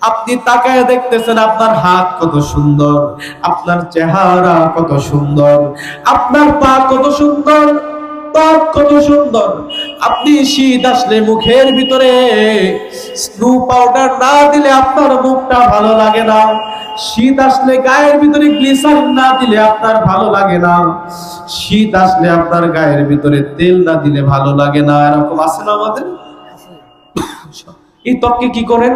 আপনি তাকায় দেখতেছেন আপনার হাত কত সুন্দর, আপনার চেহারা কত সুন্দর, আপনার পা কত সুন্দর, ত্বক কত সুন্দর। আপনি শীত আসলে মুখের ভিতরে স্নো পাউডার না দিলে আপনার মুখটা ভালো লাগে না। শীত আসলে গায়ের ভিতরে গ্লিসারিন না দিলে আপনার ভালো লাগে না। শীত আসলে আপনার গায়ের ভিতরে তেল না দিলে ভালো লাগে না। এরকম আছে না আমাদের? এই ত্বককে কি করেন?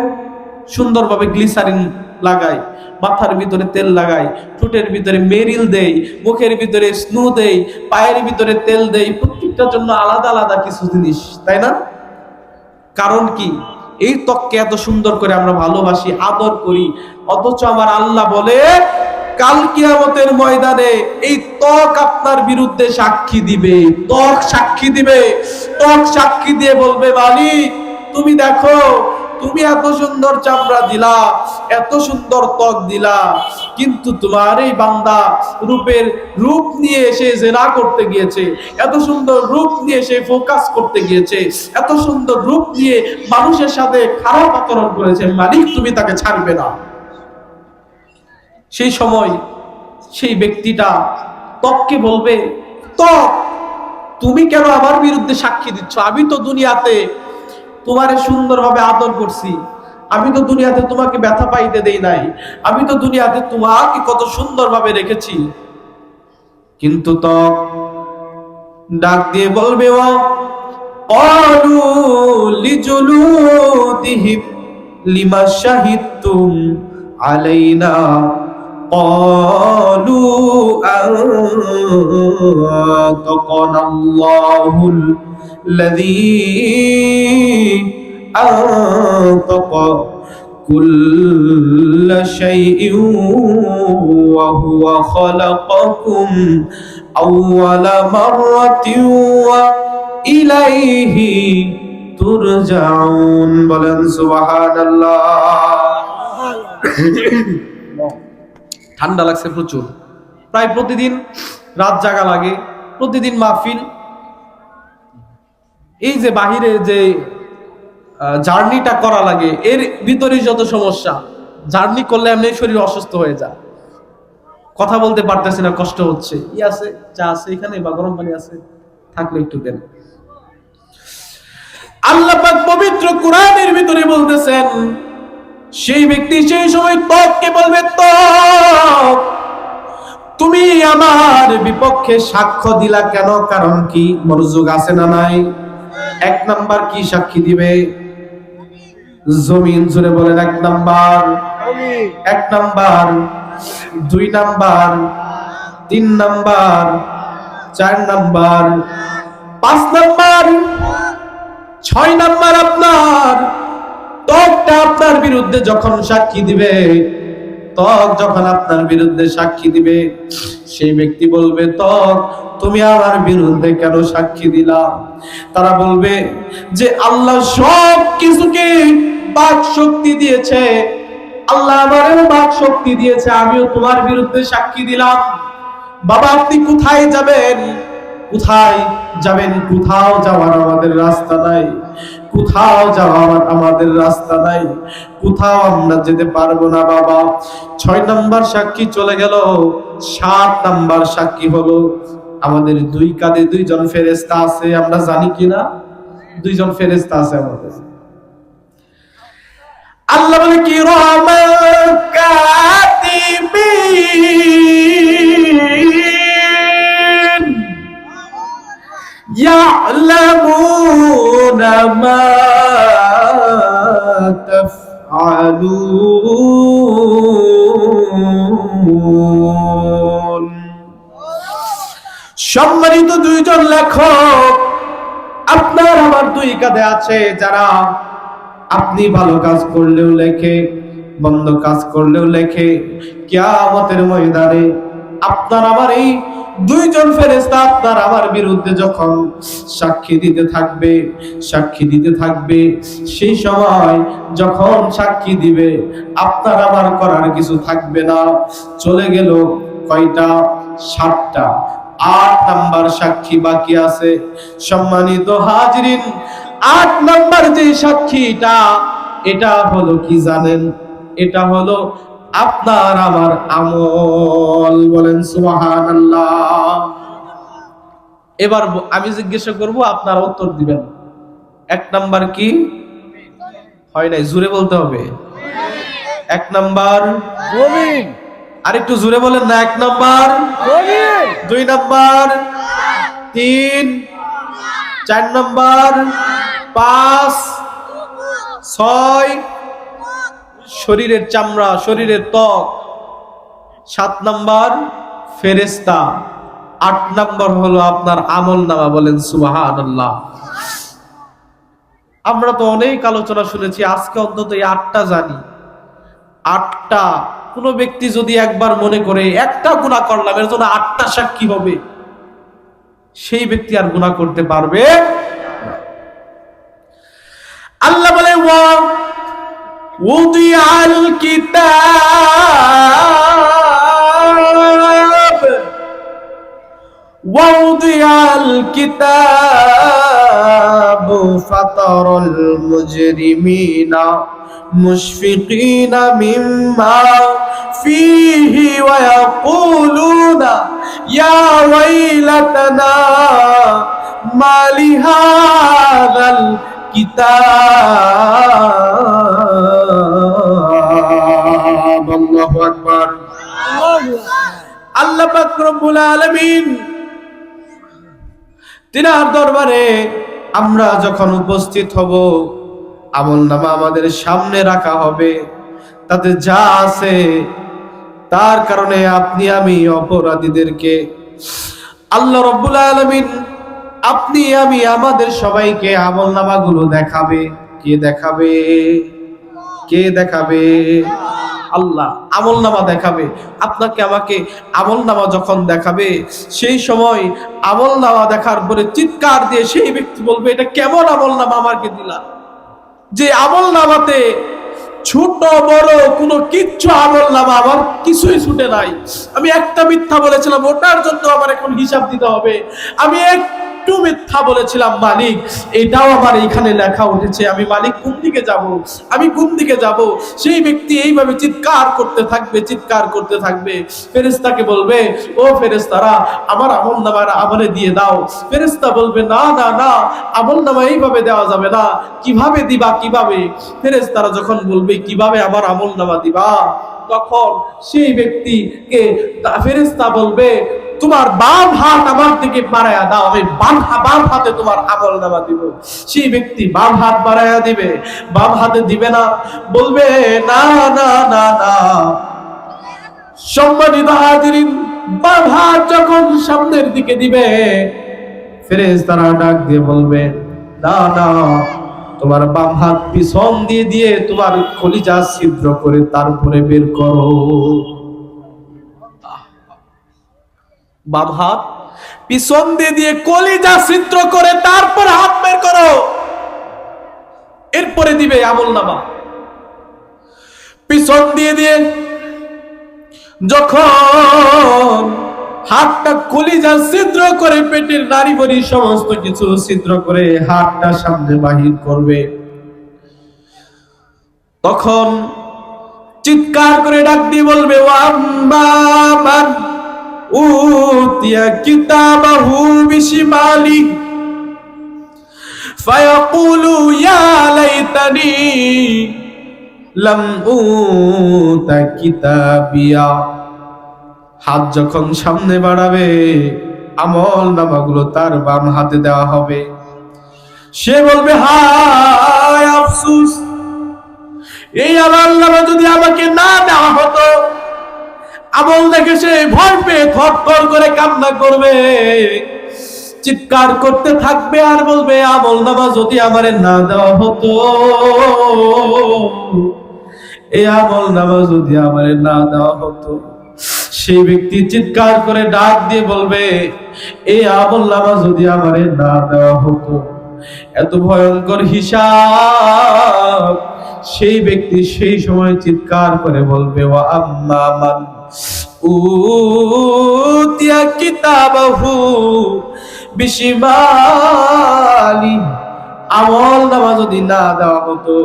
সুন্দরভাবে গ্লিসারিন লাগাই, মাথার ভিতরে তেল লাগাই, ঠোঁটের ভিতরে মেরিল দেই, মুখের ভিতরে স্নো দেই, পায়ের ভিতরে তেল দেই, প্রত্যেকটার জন্য আলাদা আলাদা কিছু জিনিস, তাই না? কারণ কি? এই ত্বককে এত সুন্দর করে আমরা ভালোবাসি, আদর করি, অথচ আমার আল্লাহ বলে কাল কিয়ামতের ময়দানে এই ত্বক আপনার বিরুদ্ধে সাক্ষী দিবে। ত্বক সাক্ষী দিবে, ত্বক সাক্ষী দিয়ে বলবে, মালিক তুমি দেখো, তুমি এত সুন্দর চামড়া দিলা, এত সুন্দর ত্বক দিলা, কিন্তু তোমার এই বান্দা রূপের রূপ নিয়ে সে জেনা করতে গিয়েছে, এত সুন্দর রূপ নিয়ে সে ফোকাস করতে গিয়েছে, এত সুন্দর রূপ নিয়ে মানুষের সাথে খারাপ আচরণ করেছে, মালিক তুমি তাকে ছাড়বে না। সেই সময় সেই ব্যক্তিটা ত্বককে বলবে, ত্বক তুমি কেন আমার বিরুদ্ধে সাক্ষী দিচ্ছ? আমি তো দুনিয়াতে তোমারে সুন্দরভাবে আদর করছি, আমি তো দুনিয়াতে তোমাকে ব্যথা পাইতে দেই নাই, আমি তো দুনিয়াতে তোমাকে কত সুন্দরভাবে রেখেছি। কিন্তু ত্বক ডাক দিয়ে বলবে, ও ক্বালু লিজুলুদিহিম লিমা শাহিদতুম আলাইনা ক্বালু আনতাকানাল্লাহুল লাযী আনতাকা কুল্ল শাইইন ওয়া হুয়া খালাকাকুম আউওয়ালা মাররাতিন ওয়া ইলাইহি তুরজাউন। বলেন সুবহানাল্লাহ। ঠান্ডা লাগছে প্রচুর, প্রায় প্রতিদিন রাত জাগা লাগে, প্রতিদিন মাহফিল। এই যে বাহিরে যে জার্নিটা করা লাগে, এর ভিতরে যত সমস্যা, জার্নি করলে এমনি শরীর অসুস্থ হয়ে যায়, কথা বলতে পারতেছি না, কষ্ট হচ্ছে। ই আছে, চা আছে এখানে বা গরম পানি আছে, থাকলে একটু দেন। আল্লাহ পাক পবিত্র কোরআনের ভিতরে বলতেছেন, সেই ব্যক্তি সেই সময় ত্বককে বলবে, ত্বক তুমি আমার বিপক্ষে সাক্ষ্য দিলা কেন? কারণ কি? মনোযোগ আছে না নাই? এক নাম্বার কি সাক্ষী দিবে? জমিন জুড়ে বলেন, এক নাম্বার, এক number, 2 number, 3 number, 4 number, 5 number, 6 number. আপনার ত্বকটা আপনার বিরুদ্ধে যখন সাক্ষী দিবে, ত্বক যখন আপনার বিরুদ্ধে সাক্ষী দিবে, সেই ব্যক্তি বলবে, ত্বক তুমি আমার বিরুদ্ধে কেন সাক্ষী দিলা? তারা বলবে যে আল্লাহ সব কিছুকে বাক শক্তি দিয়েছে, আল্লাহ আমারও বাক শক্তি দিয়েছে, আমিও তোমার বিরুদ্ধে সাক্ষী দিলাম। বাবা আপনি কোথায় যাবেন? কোথায় যাবেন? কোথাও যাওয়ার আমাদের রাস্তা নাই, কোথাও যাওয়ার আমাদের রাস্তা নাই, কোথাও আমরা যেতে পারবো না বাবা। 6 নাম্বার সাক্ষী চলে গেল, 7 নাম্বার সাক্ষী হলো আমাদের 2 কাঁধে 2 জন ফেরেশতা আছে। আমরা জানি কিনা 2 জন ফেরেশতা আছে আমাদের। আল্লাহ বলে কি, রহমান কাতিবিন ইয়ালামুনা মা তাফআলুন। সম্মানিত 2 জন লেখক আপনার আমার 2 কাঁধে আছে, যারা আপনি ভালো কাজ করলেও লেখে, মন্দ কাজ করলেও লেখে। কিয়ামতের ময়দানে আপনার আমার এই 2 জন ফেরেশতা আপনার আমার বিরুদ্ধে যখন সাক্ষী দিতে থাকবে, সাক্ষী দিতে থাকবে, সেই সময় যখন সাক্ষী দিবে আপনার আমার করার কিছু থাকবে না। চলে গেল কয়টা? 7টা। 8 নাম্বার সাক্ষী বাকি আছে। সম্মানিত হাজরিন, 8 নাম্বার যে সাক্ষীটা, এটা হলো কি জানেন? এটা হলো আপনার আমার আমল। বলেন সুবহানাল্লাহ। এবার আমি জিজ্ঞাসা করব, আপনারা উত্তর দিবেন। এক নাম্বার কি? হয় নাই, জোরে বলতে হবে। এক নাম্বার জমিন, আরেকটু জোরে বলেন না। এক নাম্বার, জমিন, 2 নাম্বার, 3, 4 নাম্বার, 5, 6 শরীরের চামড়া, শরীরের ত্বক, 7 নাম্বার ফেরেশতা, 8 নাম্বার হলো আপনার আমলনামা। বলেন সুবহানাল্লাহ। আমরা তো অনেক আলোচনা শুনেছি, আজকে অন্তত এই 8টা জানি। 8টা কোন ব্যক্তি যদি একবার মনে করে একটা গুনাহ করলাম, এর জন্য 8টা সাক্ষী হবে, সেই ব্যক্তি আর গুনাহ করতে পারবে না। আল্লাহ বলে ওয়াদিআল কিতাব ওয়াদিআল কিতাব ফাতারাল মুজরিমিনা মুশফিকিনা মিম্মা ফীহি ওয়া ইয়াকুলুনা ইয়া ওয়াইলাতানা মা লিহাযাল কিতাব। আল্লাহু আকবার। আল্লাহ পাক রব্বুল আলামিন তিনার দরবারে আমরা যখন উপস্থিত হব, আমলনামা আমাদের সামনে রাখা হবে, তাতে যা আছে তার কারণে আপনি আমি অপরাধীদেরকে আল্লাহ রব্বুল আলামিন, আপনি আমি আমাদের সবাইকে আমলনামাগুলো দেখাবে। কে দেখাবে? কে দেখাবে? আল্লাহ আমলনামা দেখাবে। আপনাকে আমাকে আমলনামা যখন দেখাবে, সেই সময় আমলনামা দেখার পরে চিৎকার দিয়ে সেই ব্যক্তি বলবে, এটা কেমন আমলনামা আমাকে দিলা, যে আমলনামাতে ছোট বড় কোনো কিচ্ছু আমলনামা আমার কিছুই ছুটে নাই। আমি একটা মিথ্যা বলেছিলাম, ওটার জন্য আমার এখন হিসাব দিতে হবে। আমি একটু মিথ্যা বলেছিলাম মালিক, এটাও আমার এখানে লেখা উঠেছে। আমি মালিক কোন দিকে যাব, আমি কোন দিকে যাব? সেই ব্যক্তি এইভাবে চিৎকার করতে থাকবে, চিৎকার করতে থাকবে। ফেরেশতাকে বলবে, ও ফেরেশতারা, আমার আমলনামাটা আমারে দিয়ে দাও। ফেরেশতা বলবে, না না না, আমলনামা এইভাবে দেওয়া যাবে না। কিভাবে দিবা, কিভাবে? ফেরেশতারা যখন বলবে, কিভাবে আমার আমলনামা দিবা, তখন সেই ব্যক্তিকে ফেরেশতা বলবে, তোমার বাম হাত আমার দিকে বাড়ায়া দাও, আমি বাম হাতে তোমার আমলনামা দিব। সেই ব্যক্তি বাম হাত বাড়ায়া দিবে, বাম হাতে দিবে না, বলবে, না না না না। সম্মানিত হাজিরিন, বাম হাত যখন সামনের দিকে দিবে, ফেরেশতারা ডাক দিয়ে বলবে, না না, তোমার বাম হাত পিছন দিয়ে দিয়ে তোমার কলিজা ছিদ্র করে তারপরে বের করো। বাম হাত পিছন দিয়ে দিয়ে কলিজা ছিদ্র করে তারপর হাত বের করো, এরপরে দিবে আমলনামা। পিছন দিয়ে দিয়ে যখন হাতটা কলিজা ছিদ্র করে, পেটের নাড়ি ভরি সমস্ত কিছু ছিদ্র করে হাতটা সামনে বাহির করবে, তখন চিৎকার করে ডাক দিয়ে বলবে, ওয়াম্মা মান উতিয়া কিতাবাহু বিশিমালি ফায়াকুলু ইয়া লাইতানি লাম উতা কিতাবিয়া। হাত যখন সামনে বাড়াবে, আমলনামাগুলো তার বাম হাতে দেওয়া হবে। সে বলবে, হায় আফসোস, এই আমলনামা যদি আমাকে না দেওয়া হতো। আমল দেখে সে ভয় পেয়ে থরথর করে কান্না করবে, চিৎকার করতে থাকবে আর বলবে, আমলনামা যদি আমারে না দেওয়া হতো, এই আমলনামা যদি আমারে না দেওয়া হতো। সেই ব্যক্তি চিৎকার করে ডাক দিয়ে বলবে, এই আমলনামা যদি আমারে না দেওয়া হতো। এত ভয়ঙ্কর হিসাব। সেই ব্যক্তি সেই সময় চিৎকার করে বলবে, ওয়া আম্মা মান উতিয়া কিতাবাহু বিশিমালি আমল নামা যদি না দেওয়া হতো,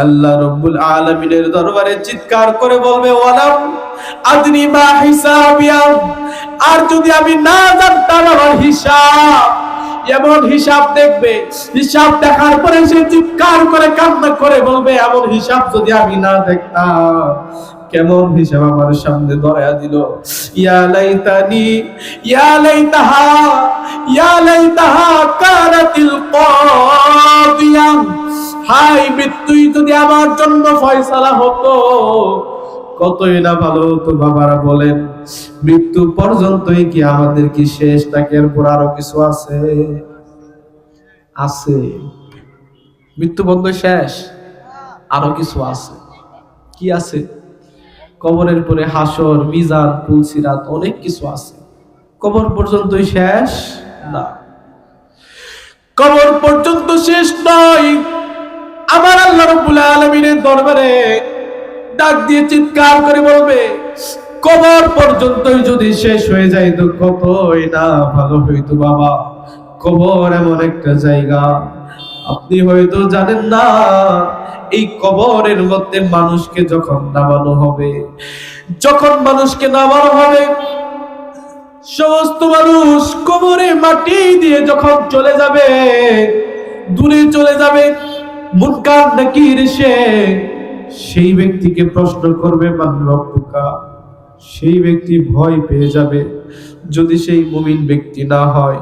আল্লাহ রাব্বুল আলামিনের দরবারে চিৎকার করে বলবে ওয়ালাম আদনি মা হিসাবিয়া, আর যদি আমি না জানতাম আমার হিসাব, এমন হিসাব দেখবে, হিসাব দেখার পরে সে চিৎকার করে কান্না করে বলবে এমন হিসাব যদি আমি না দেখতাম, কেমন হিসাব আমার সামনে ধরায়া দিল। ইয়া লাইতানি ইয়া লাইতাহা ইয়া লাইতাহা কানাতিল কাদিয়া, হায় মৃত্যুই যদি আমার জন্য ফয়সালা হতো, কতই না ভালো হতো। বাবারা বলেন, মৃত্যু পর্যন্তই কি আমাদের কি শেষ, নাকি এরপর আরো কিছু আছে? আছে, মৃত্যু বন্ধ শেষ, আরো কিছু আছে। কি আছে? কবরের পরে হাসর, মিজান, পুলসিরাত, অনেক কিছু আছে। কবর পর্যন্তই শেষ না, কবর পর্যন্ত শেষ নয়। আমার আল্লাহ রাব্বুল আলামিনের দরবারে ডাক দিয়ে চিৎকার করে বলবে কবর পর্যন্তই যদি শেষ হয়ে যায় তো কতই না ভালো হইতো। বাবা, কবর এমন একটা জায়গা, আপনি হয়তো জানেন না, এই কবরের মধ্যে মানুষকে যখন নামানো হবে, যখন মানুষকে নামানো হবে, সমস্ত মানুষ কবরে মাটি দিয়ে যখন চলে যাবে, দূরে চলে যাবে, মুনকার নাকির এসে সেই ব্যক্তিকে প্রশ্ন করবে মান রব্বুকা, সেই ব্যক্তি ভয় পেয়ে যাবে। যদি সেই মুমিন ব্যক্তি না হয়,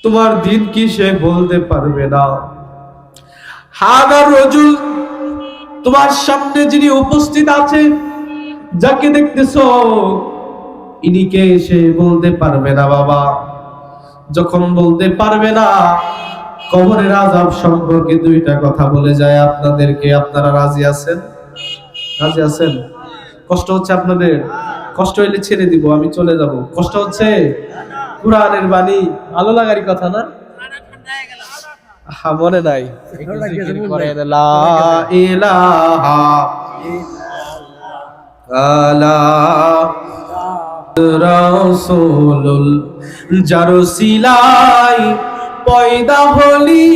তোমার দিন কি সে বলতে পারবে না। হাদার রাজুল, তোমার সামনে যিনি উপস্থিত আছে, যাকে দেখতেছো, ইনিকে সে বলতে পারবে না। বাবা, যখন বলতে পারবে না, কবরের আযাব সম্পর্কে দুইটা কথা বলে যায় আপনাদেরকে। আপনারা রাজি আছেন? রাজি আছেন? কষ্ট হচ্ছে আপনাদের? কষ্ট হইলে ছেড়ে দিব, আমি চলে যাব। কষ্ট হচ্ছে? কুরআনের বাণী, ভালো লাগারই কথা না? মনে নাই, লা ইলাহা আলা রাসূলুল যার সিলাই পয়দা হলি,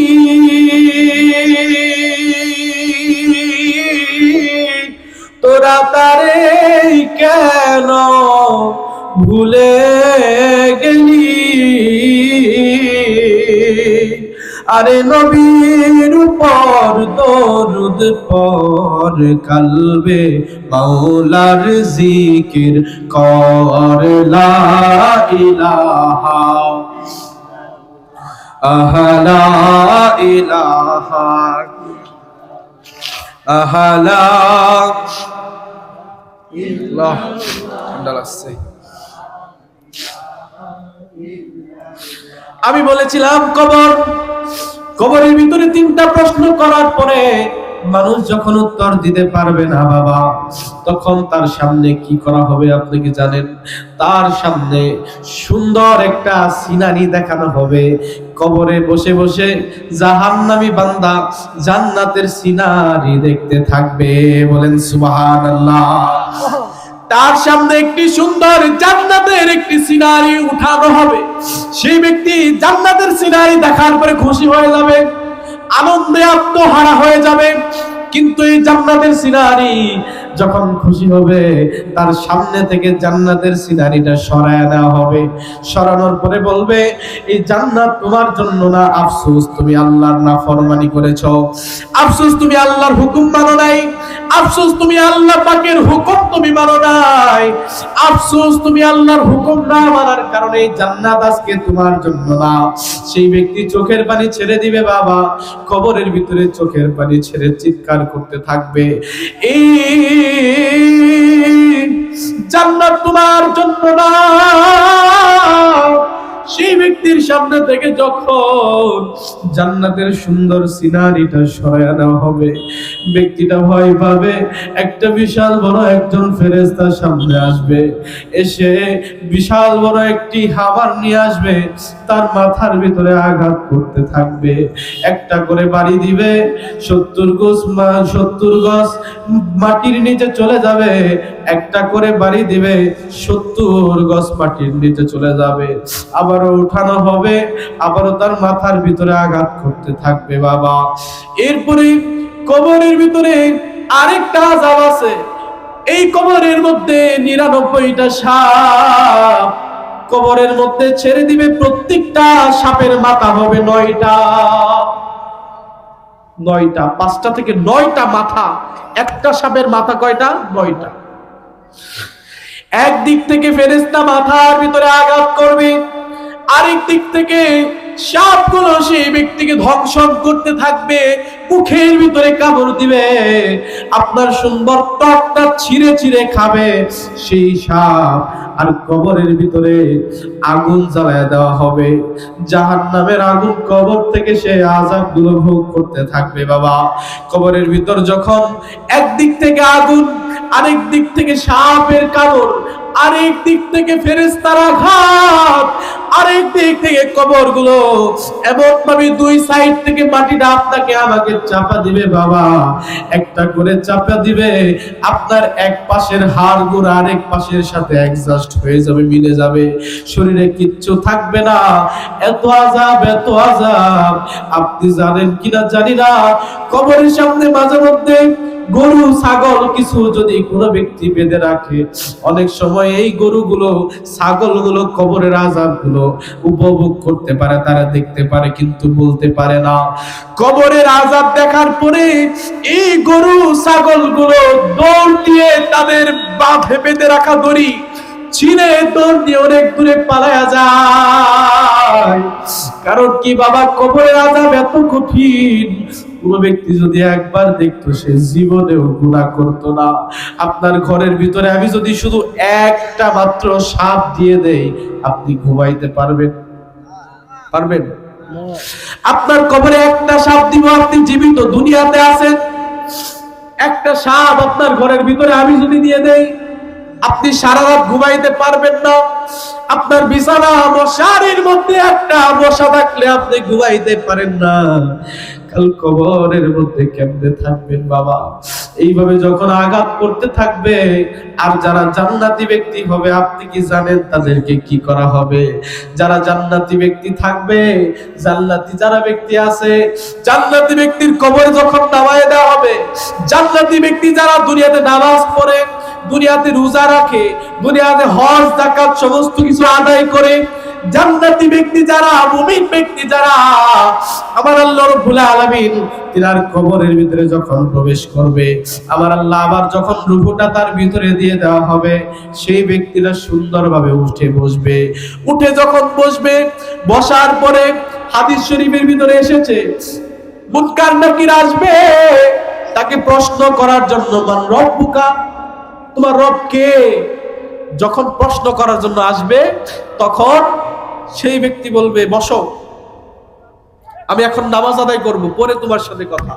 তোরা তারে কেন ভুলে গেলি, আরে নবীর উপর দরুদ পর, কালবে মাওলার জিকির কর, লা ইলাহা আহলা ইলাহা আহলা ইল্লাহ। আমি বলেছিলাম কবরের ভিতরে তিনটা প্রশ্ন করার পরে মানুষ যখন উত্তর দিতে পারবে না বাবা, তখন তার সামনে কি করা হবে আপনি কি জানেন? তার সামনে সুন্দর একটা সিনারি দেখানো হবে। কবরে বসে বসে জাহান্নামী বান্দা জান্নাতের সিনারি দেখতে থাকবে। বলেন সুবহানাল্লাহ। তার সামনে একটি সুন্দর জান্নাতের একটি সিনারি উঠানো হবে। সেই ব্যক্তি জান্নাতের সিনারি দেখার পরে খুশি হয়ে যাবে, আনন্দে আত্মহারা হয়ে যাবে। কিন্তু এই জান্নাতের সিনারি যখন খুশি হবে, তার সামনে থেকে জান্নাতের সিনারিটা সরায় নেওয়া হবে। সরানোর পরে বলবে, এই জান্নাত তোমার জন্য না, আফসোস তুমি আল্লাহর নাফরমানি করেছো, আফসোস তুমি আল্লাহর হুকুম মানো নাই, আফসোস তুমি আল্লাহ পাকের হুকুম তুমি মানো নাই, আফসোস তুমি আল্লাহর হুকুম না মানার কারণে এই জান্নাত আজকে তোমার জন্য না। সেই ব্যক্তি চোখের পানি ছেড়ে দিবে বাবা, কবরের ভিতরে চোখের পানি ছেড়ে চিৎকার করতে থাকবে, এই জান্নাত তোমার জন্য না। সেই ব্যক্তির সামনে থেকে যখন জান্নাতের সুন্দর সিনারিটা সরায় নেওয়া হবে, ব্যক্তিটা ভয় পাবে। একটা বিশাল বড় একজন ফেরেশতা সামনে আসবে, এসে বিশাল বড় একটি হাওয়ার নিয়ে আসবে, তার মাথার ভিতরে আঘাত করতে থাকবে। একটা করে বাড়ি দিবে, 70 গজ মাটির নিচে চলে যাবে। একটা করে বাড়ি দিবে, 70 গজ মাটির নিচে চলে যাবে। আবারও উঠানো হবে, আবারও তার মাথার ভিতরে আঘাত করতে থাকবে বাবা। এরপরে কবরের ভিতরে আরেকটা আযাব আছে। এই কবরের মধ্যে 99টা সাপ কবরের মধ্যে ছেড়ে দিবে। প্রত্যেকটা সাপের মাথা হবে 9টা। 9টা, 5টা থেকে 9টা মাথা। একটা সাপের মাথা কয়টা? 9টা। একদিক থেকে ফেরেশতা মাথার ভিতরে আঘাত করবে, আরেক দিক থেকে সাপগুলো সেই ব্যক্তিকে ধ্বংসন করতে থাকবে, মুখের ভিতরে কামড় দিবে, আপনার সুন্দর ত্বকটা ছিঁড়ে ছিঁড়ে খাবে সেই সাপ। আর কবরের ভিতরে আগুন জ্বালায় দেওয়া হবে, জাহান্নামের আগুন। কবর থেকে সে আযাবগুলো ভোগ করতে থাকবে বাবা। কবরের ভিতর যখন একদিক থেকে আগুন, আরেক দিক থেকে সাপের কামড়, আরেক দিক থেকে ফেরেশতার আঘাত, আরেক দিক থেকে কবরগুলো এমন ভাবে দুই সাইড থেকে মাটিটা আপনাকে আমাকে চাপা দিবে বাবা, একটা করে চাপা দিবে। আপনার এক পাশের হাড়গুলো আরেক পাশের সাথে অ্যাডজাস্ট হয়ে যাবে, মিলে যাবে, শরীরে কিচ্ছু থাকবে না। এত আযাব, এত আযাব। আপনি জানেন কিনা জানি না, কবরের সামনে মাঝে মধ্যে গরু ছাগল কিছু যদি কোনো ব্যক্তি বেঁধে রাখে, অনেক সময় এই গরুগুলো ছাগলগুলো কবরের আযাবগুলো উপভোগ করতে পারে, তারা দেখতে পারে কিন্তু বলতে পারে না। কবরের আযাব দেখার পরে এই গরু ছাগলগুলো দৌড় দিয়ে তাদের বাঁধে বেঁধে রাখা দড়ি ছিঁড়ে দৌড় দিয়ে অনেক দূরে পালায়া যায়। কারণ কি বাবা, কবরের আযাব এত কঠিন, কোন ব্যক্তি যদি একবার দেখতো সে জীবনেও গুনাহ করতো না। আপনার ঘরের ভিতরে আমি যদি শুধু একটা মাত্র সাপ দিয়ে দেই, আপনি ঘুমাইতে পারবেন? পারবেন? আপনার কবরে একটা সাপ দিব, আপনি জীবিত দুনিয়াতে আছেন, একটা সাপ আপনার ঘরের ভিতরে আমি যদি দিয়ে দেই, আপনি সারা রাত ঘুমাইতে পারবেন না। আপনার বিছানা মশারির মধ্যে একটা মশা থাকলে আপনি ঘুমাইতে পারেন না। কাল কবরের মধ্যে কেমনে থাকবেন বাবা? এইভাবে যখন আঘাত করতে থাকবে, আর যারা জান্নাতি ব্যক্তি হবে আপনি কি জানেন তাদেরকে কি করা হবে? যারা জান্নাতি ব্যক্তি থাকবে, জান্নাতি যারা ব্যক্তি আছে, জান্নাতি ব্যক্তির কবর যখন নামায় দেওয়া হবে, জান্নাতি ব্যক্তি যারা দুনিয়াতে নামাজ পড়ে, দুনিয়াতে রোজা রাখে, দুনিয়াতে হজ যাকাত সমস্ত কিছু আদায় করে, জান্নাতি ব্যক্তি যারা, মুমিন ব্যক্তি যারা, আমার আল্লাহ রাব্বুল আলামিন তিনার কবরের ভিতরে যখন প্রবেশ করবে, আমার আল্লাহ আবার যখন রূহটা তার ভিতরে দিয়ে দেওয়া হবে, সেই ব্যক্তিরা সুন্দরভাবে উঠে বসবে। উঠে যখন বসবে, বসার পরে হাদিস শরীফের ভিতরে এসেছে, মুনকার নাকির আসবে তাকে প্রশ্ন করার জন্য, মান রব্বুকা, তোমার রব কে? যখন প্রশ্ন করার জন্য আসবে, তখন সেই ব্যক্তি বলবে, বসো, আমি এখন নামাজ আদায় করব, পরে তোমার সাথে কথা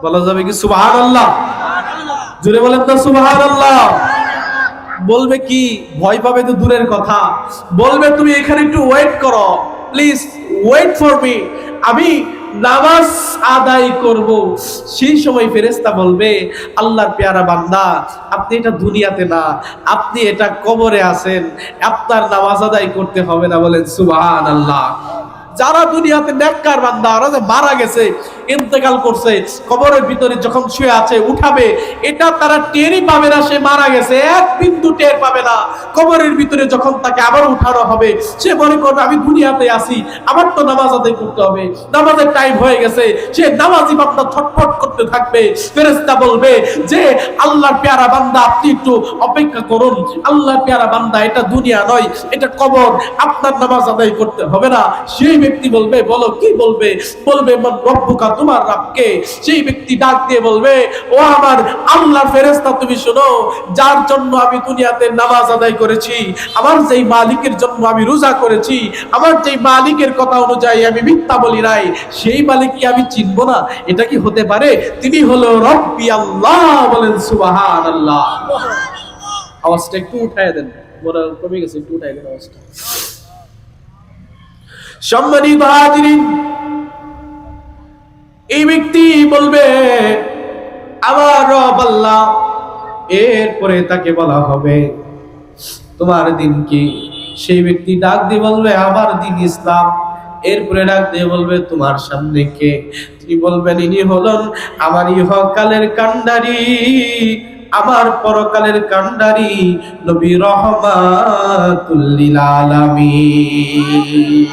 বলা যাবে। কি সুবহানাল্লাহ? জোরে বলেন না সুবহানাল্লাহ। বলবে কি? ভয় পাবে তো দূরের কথা, বলবে তুমি এখানে একটু ওয়েট করো, প্লিজ ওয়েট ফর মি, আমি নামাজ আদায় করব। সেই সময় ফেরেশতা বলবে, আল্লাহর পেয়ারা বান্দা, আপনি এটা দুনিয়াতে না, আপনি এটা কবরে আছেন, আপনার নামাজ আদায় করতে হবে না। বলেন সুবহানাল্লাহ। যারা দুনিয়াতে নেককার বান্দা, ওরা যে মারা গেছে, ইন্তেকাল করছে, কবরের ভিতরে যখন শুয়ে আছে, উঠাবে, এটা তারা টেরই পাবে না সে মারা গেছে, এক বিন্দু টের পাবে না। কবরের ভিতরে যখন তাকে আবার উঠানো হবে, সে মনে করবে আমি দুনিয়াতে আছি, আমার তো নামাজ আদায় করতে হবে, নামাজের টাইম হয়ে গেছে। সে নামাজি বান্দা ছটফট করতে থাকবে। ফেরেশতা বলবে যে, আল্লাহর পেয়ারা বান্দা, আপনি একটু অপেক্ষা করুন, আল্লাহর পেয়ারা বান্দা, এটা দুনিয়া নয়, এটা কবর, আপনার নামাজ আদায় করতে হবে না। সেই ব্যক্তি বলবে, বলো কি বলবে? বলবে, মান রব্বুকা, তোমার রব কে? সেই ব্যক্তি ডাক দিয়ে বলবে, ও আমার আল্লাহর ফেরেশতা, তুমি শোনো, যার জন্য আমি দুনিয়াতে নামাজ আদায় করেছি, আমার যেই মালিকের জন্য আমি রোজা করেছি, আমার যেই মালিকের কথা অনুযায়ী আমি মিথ্যা বলি নাই, সেই মালিক কি আমি চিনব না? এটা কি হতে পারে? তিনি হলো রব্বি আল্লাহ। বলেন সুবহানাল্লাহ। আওয়াজটা একটু উঠায় দেন, বড় কমে গেছে, একটু উঠায় দেন আওয়াজটা। সম্মানিত হাজিরিন, এই ব্যক্তি বলবে, আমার রব আল্লাহ। এরপরে তাকে বলা হবে, তোমার দিন কি? সেই ব্যক্তি ডাক দিয়ে বলবে, আমার দিন ইসলাম। এরপরে ডাক দিয়ে বলবে তোমার সামনে কে? তিনি বলবেন ইনি হলেন আমার ইহকালের কান্ডারি, আমার পরকালের কান্ডারি নবী রহমাতুল লিল আলামিন।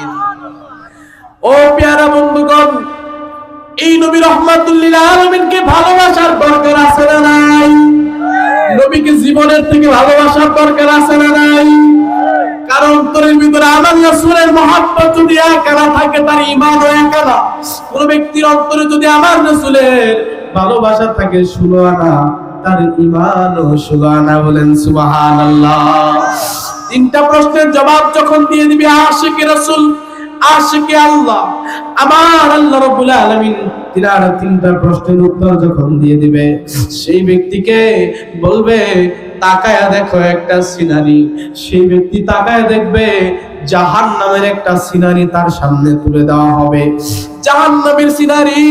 ও প্যারা বন্ধুগণ, এই নবী রহমাতুল লিল আলামিনকে ভালোবাসার দরকার আছে না নাই? নবীকে জীবনের থেকে ভালোবাসার দরকার আছে না নাই? কারণ অন্তরের ভিতরে আমার রাসূলের মহব্বত যদি একানা থাকে, তার ঈমানও একানা। কোন ব্যক্তির অন্তরে যদি আমার রাসূলের ভালোবাসা থাকে 16 আনা, তার ঈমানও 16 আনা। বলেন সুবহানাল্লাহ। তিনটা প্রশ্নের জবাব যখন দিয়ে দিবে আশিকে রাসূল, আশিকে আল্লাহ, আমার আল্লাহ রাব্বুল আলামিন তিনার তিনটা প্রশ্নের উত্তর যখন দিয়ে দিবে, সেই ব্যক্তিকে বলবে তাকায়া দেখো একটা সিনারি। সেই ব্যক্তি তাকায়া দেখবে জাহান্নামের একটা সিনারি তার সামনে তুলে দেওয়া হবে। জাহান্নামের সিনারি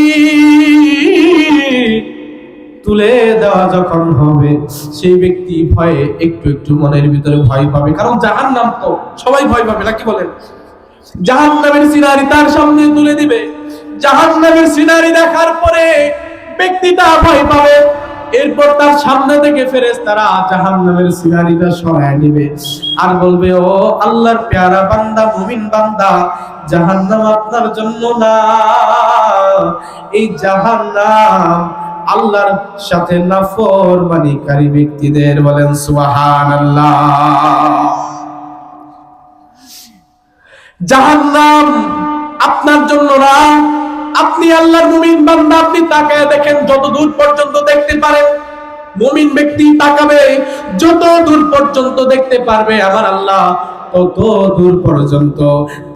তুলে দেওয়া যখন হবে, সেই ব্যক্তি ভয়ে একটু একটু মনের ভিতরে ভয় পাবে, কারণ জাহান্নাম তো সবাই ভয় পাবে নাকি বলেন? জাহান্নামের সিনারি তার সামনে তুলে দিবে। জাহান্নামের সিনারি দেখার পরে ব্যক্তিটা ভয় পাবে। এরপর তার সামনে থেকে ফেরেশতারা জাহান্নামের সিনারিটা সরায় নেবে আর বলবে, ও আল্লাহর পেয়ারা বান্দা, মুমিন বান্দা, জাহান্নাম আপনার জন্য না। এই জাহান্নাম আল্লাহর সাথে নাফরমানিকারী ব্যক্তিদের। বলেন সুবহানাল্লাহ। জাহান্নাম আপনার জন্য না। আপনি আল্লাহর মুমিন বান্দা, আপনি তাকায় দেখেন যত দূর পর্যন্ত দেখতে পারেন। মুমিন ব্যক্তি তাকাবে, যত দূর পর্যন্ত দেখতে পারবে আমার আল্লাহ তত দূর পর্যন্ত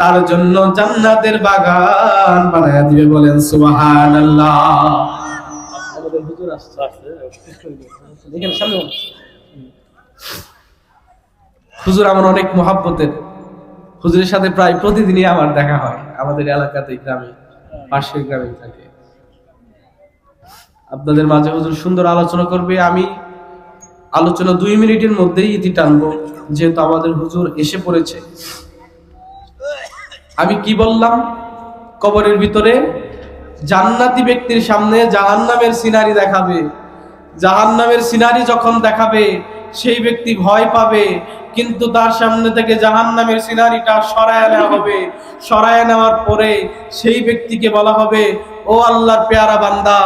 তার জন্য জান্নাতের বাগান বানায়া দিবে। বলেন সুবহানাল্লাহ। আমাদের হুজুর আসছে, দেখেন সামনে হুজুর আমার অনেক মহব্বতের। হুজুরের সাথে প্রায় প্রতিদিনই আমার দেখা হয়, আমাদের এলাকাতে, গ্রামে, পাশের গ্রামে থাকে। আপনাদের মাঝে হুজুর সুন্দর আলোচনা করবে। আমি আলোচনা 2 মিনিটের মধ্যেই ইতি টানবো, যেহেতু আমাদের হুজুর এসে পড়েছে। আমি কি বললাম? কবরের ভিতরে জান্নাতি ব্যক্তির সামনে জাহান্নামের সিনারি দেখাবে। জাহান্নামের সিনারি যখন দেখাবে, সেই ব্যক্তি ভয় পাবে, কিন্তু তার সামনে থেকে জাহান্নামের সিনারিটা সরায় নেওয়া হবে। সরায় নেওয়ার পরে সেই ব্যক্তিকে বলা হবে, ও আল্লাহর পেয়ারা বান্দা,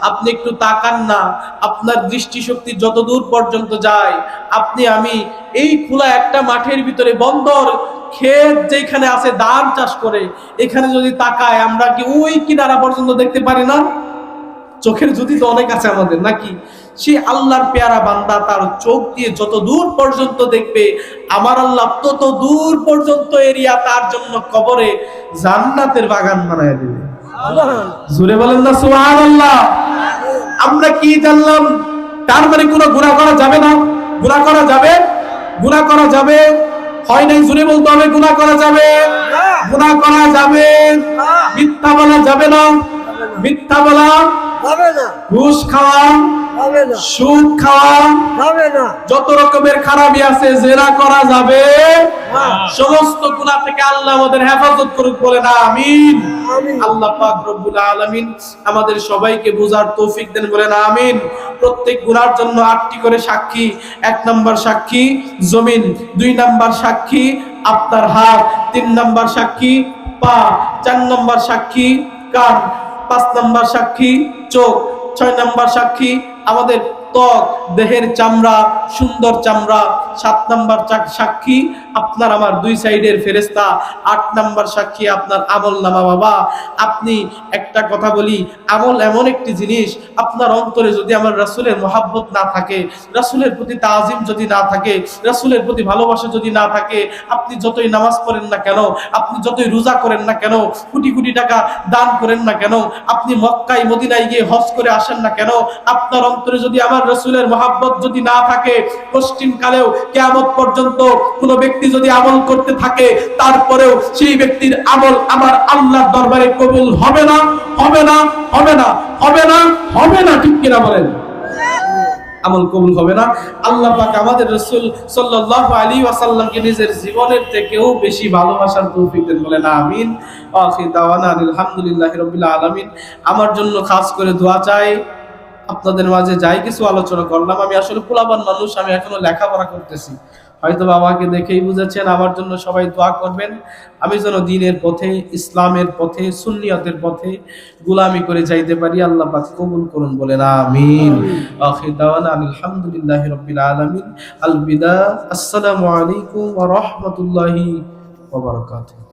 আপনি একটু তাকান না। আপনার দৃষ্টিশক্তি যত দূর পর্যন্ত যায়, আপনি আমি এই খোলা একটা মাঠের ভিতরে, বন্দর ক্ষেত যেখানে আছে ধান চাষ করে, এখানে যদি তাকায়, আমরা কি ওই কিনারা পর্যন্ত দেখতে পারি না? চোখের জ্যোতি তো অনেক আছে আমাদের নাকি? সে আল্লাহর পেয়ারা বান্দা তার চোখ দিয়ে যত দূর পর্যন্ত দেখবে, আমার আল্লাহ তত দূর পর্যন্ত এরিয়া তার জন্য কবরে জান্নাতের বাগান বানায় দেবে। জোরে বলেন না সুবহানাল্লাহ। আমরা কি জানলাম? তার মানে কোনো গুনাহ করা যাবে না? গুনাহ করা যাবে? গুনাহ করা যাবে? হয় নাই, জোরে বলতে হবে। গুনাহ করা যাবে? গুনাহ করা যাবে? মিথ্যা বলা যাবে না? মিথ্যা বলা যাবে না। ঘুষ খাওয়া যাবে না। সুদ খাওয়া যাবে না। যত রকমের খারাপি আছে, জেনা করা যাবে না। সমস্ত গুনাহ থেকে আল্লাহ আমাদের হেফাজত করুক। বলেন আমিন। আল্লাহ পাক রব্বুল আলামিন আমাদের সবাইকে বুঝার তৌফিক দেন। বলেন আমিন। প্রত্যেক গুনার জন্য 8টি করে সাক্ষী। 1 নাম্বার সাক্ষী জমিন, 2 নাম্বার সাক্ষী আপনার হাত, 3 নাম্বার সাক্ষী পা, 4 নাম্বার সাক্ষী কান, 5 নাম্বার সাক্ষী চোখ, 6 নাম্বার সাক্ষী আমাদের ত্বক, দেহের চামড়া, সুন্দর চামড়া, 7 নাম্বার সাক্ষী আপনার আমার 2 সাইডের ফেরেশতা, 8 নাম্বার সাক্ষী আপনার আমলনামা। বাবা, আপনি একটা কথা বলি, আমল এমন একটি জিনিস, আপনার অন্তরে যদি আমার রাসূলের মহব্বত না থাকে, রাসূলের প্রতি তাজিম যদি না থাকে, রাসূলের প্রতি ভালোবাসা যদি না থাকে, আপনি যতই নামাজ পড়েন না কেন, আপনি যতই রোজা করেন না কেন, কোটি কোটি টাকা দান করেন না কেন, আপনি মক্কায় মদিনায় গিয়ে হজ করে আসেন না কেন, আপনার অন্তরে যদি আমার রাসূলের মহব্বত যদি না থাকে, পশ্চিম কালেও কিয়ামত পর্যন্ত কোন ব্যক্তি যদি আমল করতে থাকে, তারপরেও সেই ব্যক্তির আমল আমার আল্লাহর দরবারে কবুল হবে না, হবে না, হবে না, হবে না, হবে না। ঠিক কিনা বলেন? আমল কবুল হবে না। আল্লাহ পাক আমাদের রাসূল সাল্লাল্লাহু আলাইহি ওয়াসাল্লামকে নিজের জীবনের থেকেও বেশি ভালোবাসার তৌফিক দেন, বলেন আমিন। আখির দাওয়ানা আলহামদুলিল্লাহি রাব্বিল আলামিন। আমার জন্য খাস করে দোয়া চাই। আপনাদের মাঝে যাই কিছু আলোচনা করলাম, আমি আসলে পোলাপান মানুষ, আমি এখনো লেখাপড়া করতেছি, হয়তো বাবাকে দেখেই বুঝেছেন। আমার জন্য সবাই দোয়া করবেন, আমি যেন দ্বীনের পথে, ইসলামের পথে, সুন্নিয়তের পথে গোলামি করে যাইতে পারি। আল্লাহ পাক কবুল করুন, বলেন আমিন। আখির দাওয়ানা আলহামদুলিল্লাহি রাব্বিল আলামিন। আল বিদা। আসসালামু আলাইকুম ওয়া রাহমাতুল্লাহি ওয়া বারাকাতুহু।